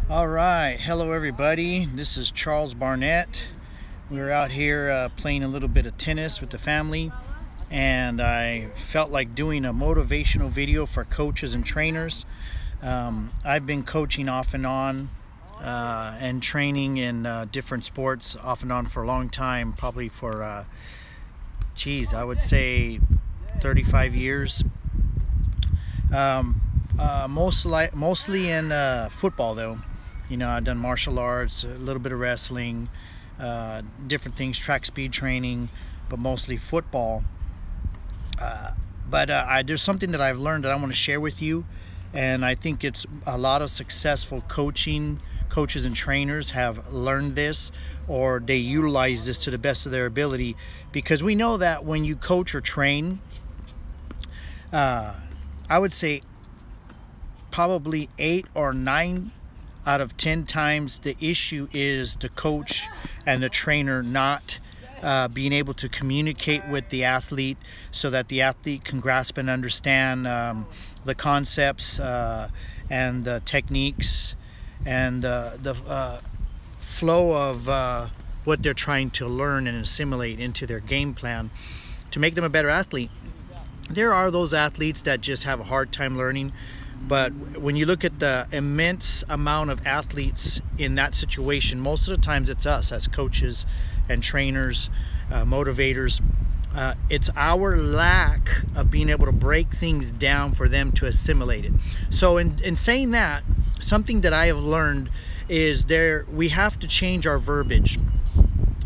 All right, hello everybody. This is Charles Barnett. We're out here playing a little bit of tennis with the family, and I felt like doing a motivational video for coaches and trainers. I've been coaching off and on and training in different sports off and on for a long time, probably for, I would say 35 years. Mostly in football though. You know, I've done martial arts, a little bit of wrestling, different things, track speed training, but mostly football. There's something that I've learned that I want to share with you, and I think it's a lot of successful coaches and trainers have learned this, or they utilize this to the best of their ability, because we know that when you coach or train, I would say probably 8 or 9 out of 10 times the issue is the coach and the trainer not being able to communicate with the athlete so that the athlete can grasp and understand the concepts and the techniques and the flow of what they're trying to learn and assimilate into their game plan to make them a better athlete. There are those athletes that just have a hard time learning, but when you look at the immense amount of athletes in that situation, most of the times it's us as coaches and trainers, motivators. It's our lack of being able to break things down for them to assimilate it. So in saying that, something that I have learned is we have to change our verbiage.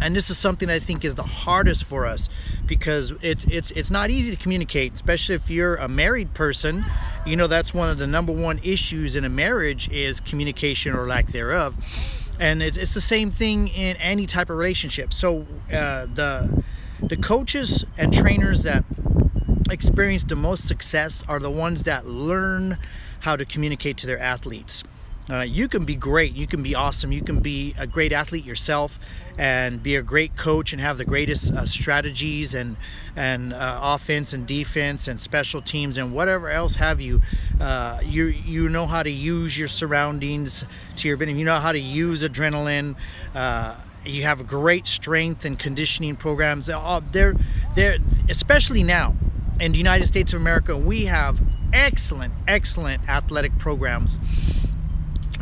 And this is something I think is the hardest for us, because it's not easy to communicate, especially if you're a married person. You know, that's one of the #1 issues in a marriage is communication or lack thereof. And it's the same thing in any type of relationship. So the coaches and trainers that experience the most success are the ones that learn how to communicate to their athletes. You can be great, you can be awesome, you can be a great athlete yourself and be a great coach and have the greatest strategies and offense and defense and special teams and whatever else have you. You know how to use your surroundings to your benefit. You know how to use adrenaline. You have a great strength and conditioning programs. They're especially now in the United States of America, we have excellent athletic programs.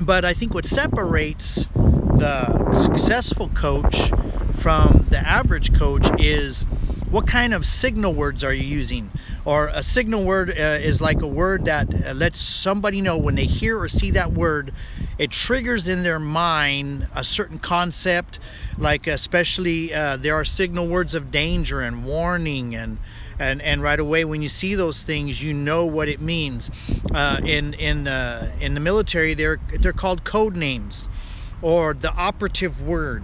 But I think what separates the successful coach from the average coach is what kind of signal words are you using. Or a signal word is like a word that lets somebody know when they hear or see that word, it triggers in their mind a certain concept. Like especially there are signal words of danger and warning, and right away when you see those things, you know what it means. In the military, they're called code names, or the operative word,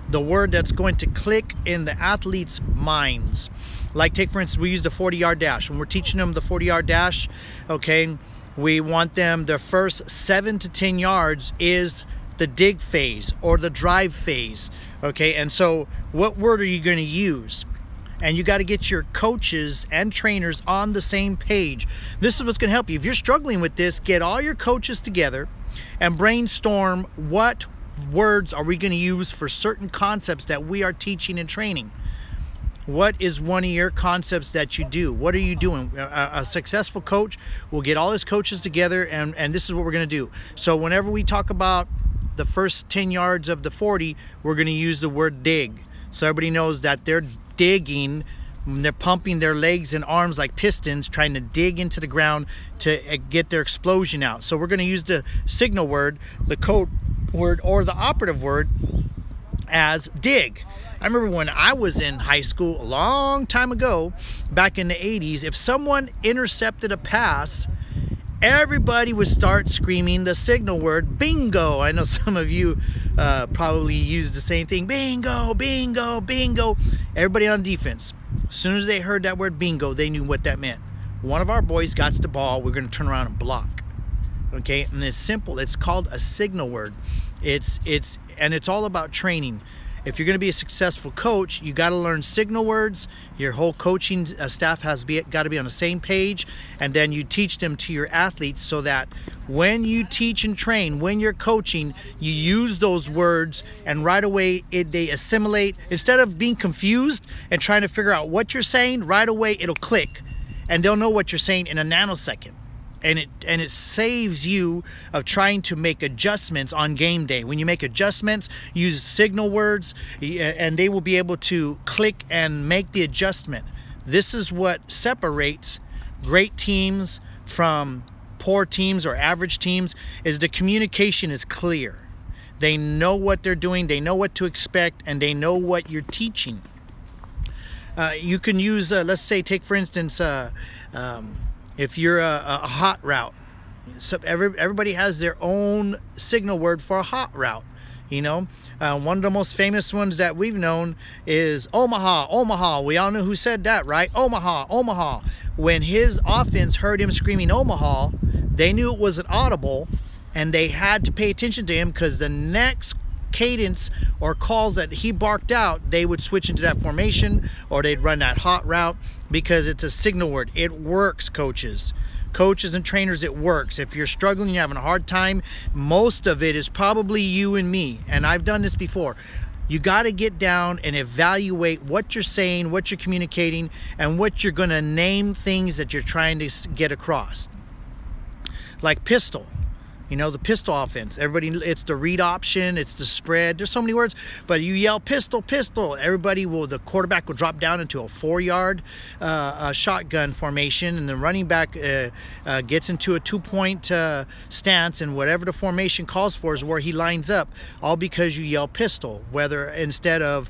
the word that's going to click in the athletes' minds. Like, take for instance, we use the 40-yard dash. When we're teaching them the 40-yard dash, okay, we want them, the first 7 to 10 yards is the dig phase or the drive phase, okay? And so what word are you going to use? And you got to get your coaches and trainers on the same page. This is what's going to help you. If you're struggling with this, get all your coaches together and brainstorm what words are we going to use for certain concepts that we are teaching and training. What is one of your concepts that you do? What are you doing? A successful coach will get all his coaches together, and this is what we're going to do. So whenever we talk about the first 10 yards of the 40, we're going to use the word dig. So everybody knows that they're digging, they're pumping their legs and arms like pistons, trying to dig into the ground to get their explosion out. So we're going to use the signal word, the code word, or the operative word as dig. I remember when I was in high school a long time ago, back in the 80s, if someone intercepted a pass, everybody would start screaming the signal word, bingo. I know some of you probably use the same thing, bingo, bingo, bingo. Everybody on defense, as soon as they heard that word bingo, they knew what that meant. One of our boys got the ball, we're going to turn around and block. Okay, and it's simple. It's called a signal word. It's all about training. if you're going to be a successful coach, you got to learn signal words. Your whole coaching staff has got to be on the same page, and then you teach them to your athletes so that when you teach and train, when you're coaching, you use those words, and right away they assimilate. Instead of being confused and trying to figure out what you're saying, right away it'll click, and they'll know what you're saying in a nanosecond. And it saves you of trying to make adjustments on game day. When you make adjustments, use signal words, and they will be able to click and make the adjustment. This is what separates great teams from poor teams or average teams, is the communication is clear. They know what they're doing, they know what to expect, and they know what you're teaching. You can use, let's say, take for instance, if you're a hot route, so everybody has their own signal word for a hot route. You know, one of the most famous ones that we've known is Omaha, Omaha. We all know who said that, right? Omaha, Omaha. When his offense heard him screaming Omaha, they knew it was an audible, and they had to pay attention to him, because the next cadence or calls that he barked out, they would switch into that formation, or they'd run that hot route, because it's a signal word. It works, coaches and trainers. It works. If you're struggling, you're having a hard time, most of it is probably you and me, and I've done this before. You got to get down and evaluate what you're saying, what you're communicating, and what you're going to name things that you're trying to get across. Like pistol. You know, the pistol offense. Everybody, it's the read option, it's the spread. There's so many words, but you yell pistol, pistol. Everybody will, the quarterback will drop down into a 4-yard shotgun formation, and the running back gets into a 2-point stance, and whatever the formation calls for is where he lines up, all because you yell pistol. Whether instead of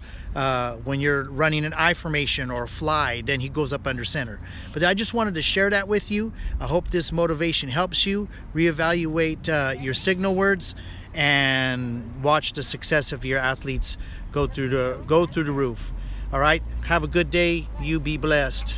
when you're running an I formation or a fly, then he goes up under center. But I just wanted to share that with you. I hope this motivation helps you reevaluate your signal words and watch the success of your athletes go through the roof. All right, have a good day. You be blessed.